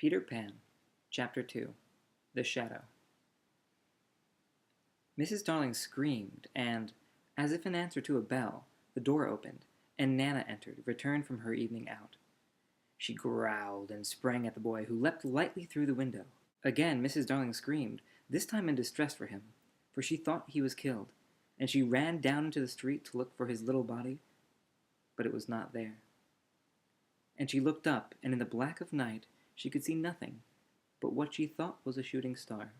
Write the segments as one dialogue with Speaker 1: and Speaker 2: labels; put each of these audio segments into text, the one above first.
Speaker 1: Peter Pan, Chapter 2 The Shadow. Mrs. Darling screamed, and, as if in answer to a bell, the door opened, and Nana entered, returned from her evening out. She growled and sprang at the boy, who leapt lightly through the window. Again Mrs. Darling screamed, this time in distress for him, for she thought he was killed, and she ran down into the street to look for his little body, but it was not there. And she looked up, and in the black of night she could see nothing but what she thought was a shooting star.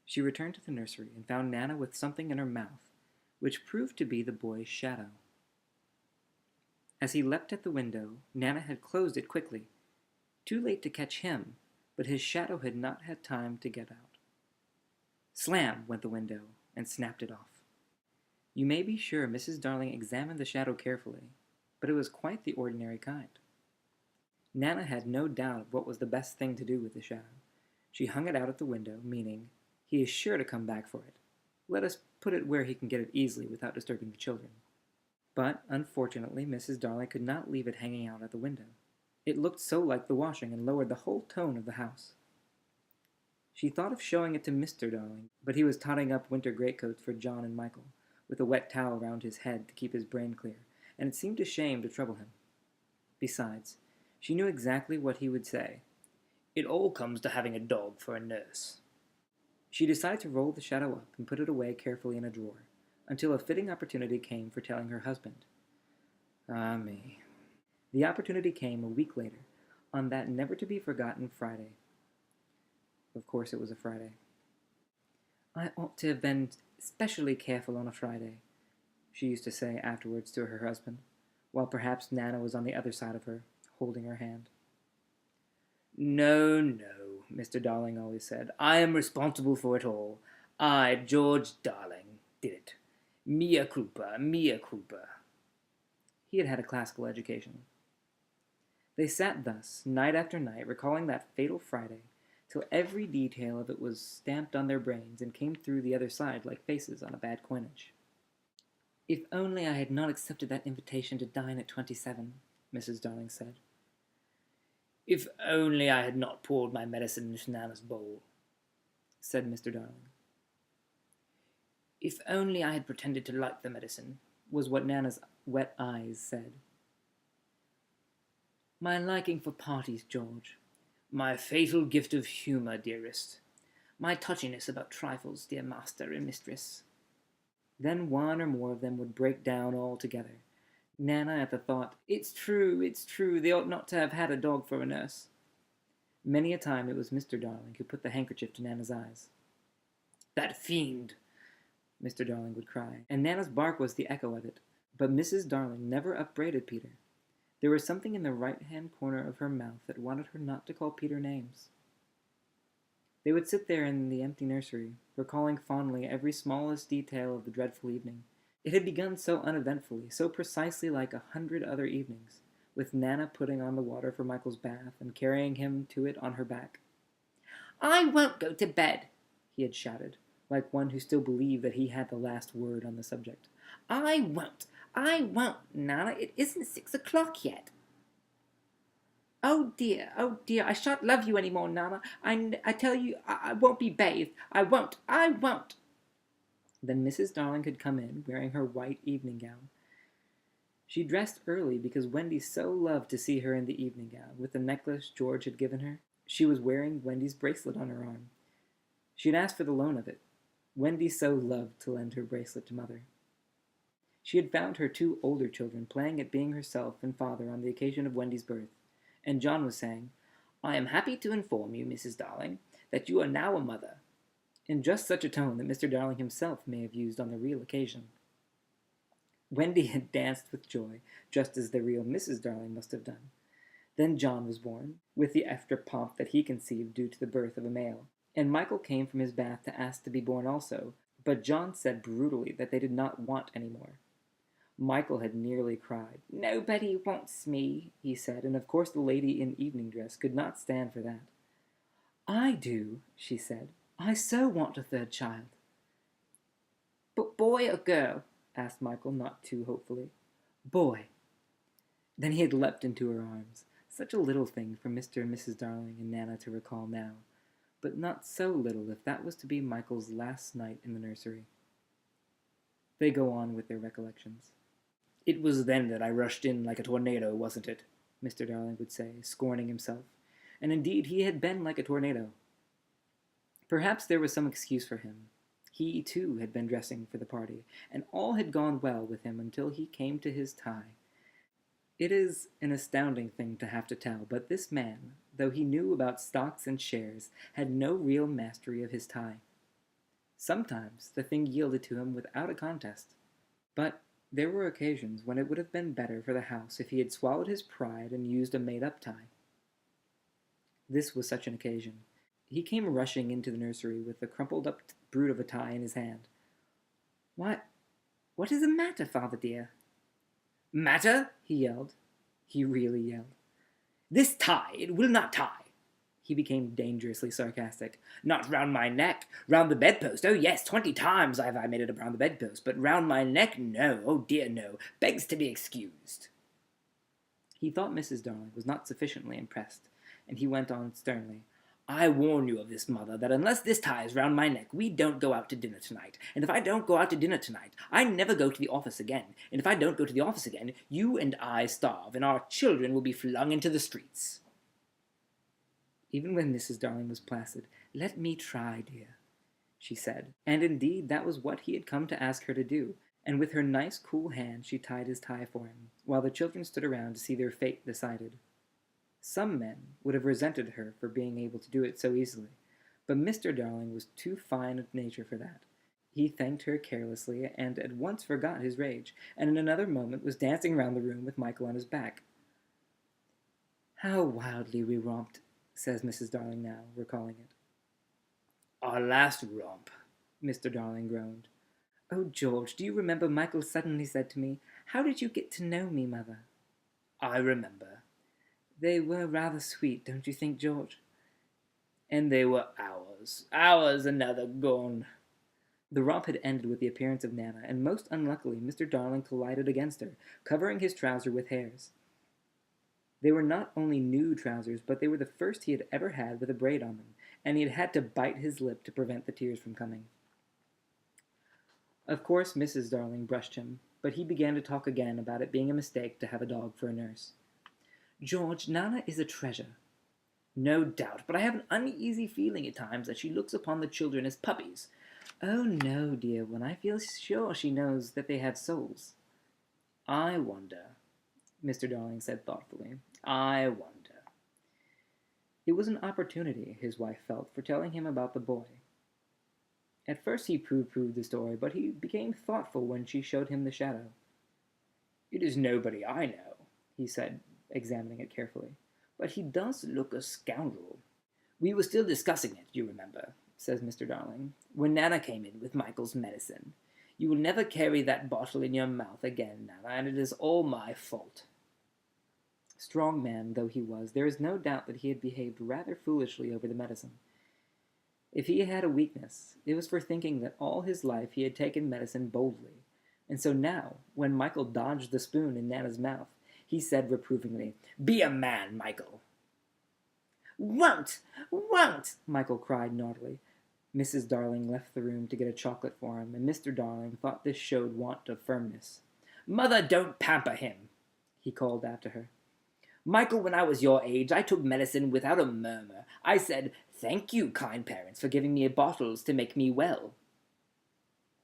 Speaker 1: She returned to the nursery and found Nana with something in her mouth, which proved to be the boy's shadow. As he leapt at the window, Nana had closed it quickly, too late to catch him, but his shadow had not had time to get out. Slam went the window and snapped it off. You may be sure Mrs. Darling examined the shadow carefully, but it was quite the ordinary kind. Nana had no doubt of what was the best thing to do with the shadow. She hung it out at the window, meaning, he is sure to come back for it. Let us put it where he can get it easily without disturbing the children. But, unfortunately, Mrs. Darling could not leave it hanging out at the window. It looked so like the washing and lowered the whole tone of the house. She thought of showing it to Mr. Darling, but he was totting up winter greatcoats for John and Michael, with a wet towel round his head to keep his brain clear, and it seemed a shame to trouble him. Besides, she knew exactly what he would say. It all comes to having a dog for a nurse. She decided to roll the shadow up and put it away carefully in a drawer, until a fitting opportunity came for telling her husband. Ah me. The opportunity came a week later, on that never-to-be-forgotten Friday. Of course it was a Friday. I ought to have been especially careful on a Friday, she used to say afterwards to her husband, while perhaps Nana was on the other side of her, holding her hand. No, no, Mr. Darling always said. I am responsible for it all. I, George Darling, did it. Mea culpa, mea culpa. He had had a classical education. They sat thus, night after night, recalling that fatal Friday, till every detail of it was stamped on their brains and came through the other side like faces on a bad coinage. If only I had not accepted that invitation to dine at 27, Mrs. Darling said. If only I had not poured my medicine into Nana's bowl, said Mr. Darling. If only I had pretended to like the medicine, was what Nana's wet eyes said. My liking for parties, George. My fatal gift of humour, dearest. My touchiness about trifles, dear master and mistress. Then one or more of them would break down altogether. Nana at the thought, it's true, they ought not to have had a dog for a nurse. Many a time it was Mr. Darling who put the handkerchief to Nana's eyes. That fiend, Mr. Darling would cry, and Nana's bark was the echo of it. But Mrs. Darling never upbraided Peter. There was something in the right-hand corner of her mouth that wanted her not to call Peter names. They would sit there in the empty nursery, recalling fondly every smallest detail of the dreadful evening. It had begun so uneventfully, so precisely like 100 other evenings, with Nana putting on the water for Michael's bath and carrying him to it on her back. I won't go to bed, he had shouted, like one who still believed that he had the last word on the subject. I won't, Nana, it isn't 6 o'clock yet. Oh dear, I shan't love you any more, Nana. I tell you, I won't be bathed. I won't. Then Mrs. Darling had come in, wearing her white evening gown. She dressed early because Wendy so loved to see her in the evening gown, with the necklace George had given her. She was wearing Wendy's bracelet on her arm. She had asked for the loan of it. Wendy so loved to lend her bracelet to Mother. She had found her 2 older children playing at being herself and father on the occasion of Wendy's birth, and John was saying, I am happy to inform you, Mrs. Darling, that you are now a mother, in just such a tone that Mr. Darling himself may have used on the real occasion. Wendy had danced with joy, just as the real Mrs. Darling must have done. Then John was born, with the extra pomp that he conceived due to the birth of a male, and Michael came from his bath to ask to be born also, but John said brutally that they did not want any more. Michael had nearly cried. Nobody wants me, he said, and of course the lady in evening dress could not stand for that. I do, she said. I so want a 3rd child. But boy or girl? Asked Michael, not too hopefully. Boy. Then he had leapt into her arms, Such a little thing for Mr. and Mrs. Darling and Nana to recall now, but not so little if that was to be Michael's last night in the nursery. They go on with their recollections. "It was then that I rushed in like a tornado, wasn't it?" Mr. Darling would say, scorning himself. And indeed he had been like a tornado. Perhaps there was some excuse for him. He, too, had been dressing for the party, and all had gone well with him until he came to his tie. It is an astounding thing to have to tell, but this man, though he knew about stocks and shares, had no real mastery of his tie. Sometimes the thing yielded to him without a contest, but there were occasions when it would have been better for the house if he had swallowed his pride and used a made-up tie. This was such an occasion. He came rushing into the nursery with the crumpled-up brute of a tie in his hand. What is the matter, father dear?" "Matter?" he yelled. He really yelled. "This tie, it will not tie." He became dangerously sarcastic. "Not round my neck. Round the bedpost. Oh, yes, 20 times have I made it round the bedpost, but round my neck, no. Oh, dear, no. Begs to be excused." He thought Mrs. Darling was not sufficiently impressed, and he went on sternly. "I warn you of this, mother, that unless this tie is round my neck, we don't go out to dinner tonight. And if I don't go out to dinner tonight, I never go to the office again. And if I don't go to the office again, you and I starve, and our children will be flung into the streets." Even when Mrs. Darling was placid, "Let me try, dear," she said. And indeed that was what he had come to ask her to do, and with her nice cool hand she tied his tie for him, while the children stood around to see their fate decided. Some men would have resented her for being able to do it so easily, but Mr. Darling was too fine of nature for that. He thanked her carelessly, and at once forgot his rage, and in another moment was dancing round the room with Michael on his back. "How wildly we romped," says Mrs. Darling now, recalling it. "Our last romp," Mr. Darling groaned. "Oh, George, do you remember Michael suddenly said to me, 'How did you get to know me, mother?'" "I remember." "They were rather sweet, don't you think, George?" "And they were ours. Ours, another gone." The romp had ended with the appearance of Nana, and most unluckily Mr. Darling collided against her, covering his trouser with hairs. They were not only new trousers, but they were the first he had ever had with a braid on them, and he had had to bite his lip to prevent the tears from coming. Of course Mrs. Darling brushed him, but he began to talk again about it being a mistake to have a dog for a nurse. "George, Nana is a treasure." "No doubt, but I have an uneasy feeling at times that she looks upon the children as puppies." "Oh, no, dear one, I feel sure she knows that they have souls." "I wonder," Mr. Darling said thoughtfully. "I wonder." It was an opportunity, his wife felt, for telling him about the boy. At first he pooh-poohed the story, but he became thoughtful when she showed him the shadow. "It is nobody I know," he said, examining it carefully, "but he does look a scoundrel." "We were still discussing it, you remember," says Mr. Darling, "when Nana came in with Michael's medicine. You will never carry that bottle in your mouth again, Nana, and it is all my fault." Strong man though he was, there is no doubt that he had behaved rather foolishly over the medicine. If he had a weakness, it was for thinking that all his life he had taken medicine boldly, and so now, when Michael dodged the spoon in Nana's mouth, he said reprovingly, "Be a man, Michael." "Won't! Won't!" Michael cried naughtily. Mrs. Darling left the room to get a chocolate for him, and Mr. Darling thought this showed want of firmness. "Mother, don't pamper him," he called after her. "Michael, when I was your age, I took medicine without a murmur. I said, 'Thank you, kind parents, for giving me bottles to make me well.'"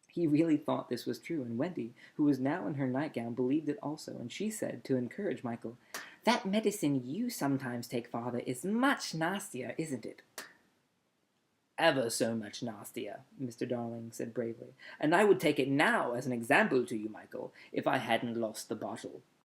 Speaker 1: He really thought this was true, and Wendy, who was now in her nightgown, believed it also, and she said, to encourage Michael, "That medicine you sometimes take, father, is much nastier, isn't it?" "Ever so much nastier," Mr. Darling said bravely, "and I would take it now as an example to you, Michael, if I hadn't lost the bottle."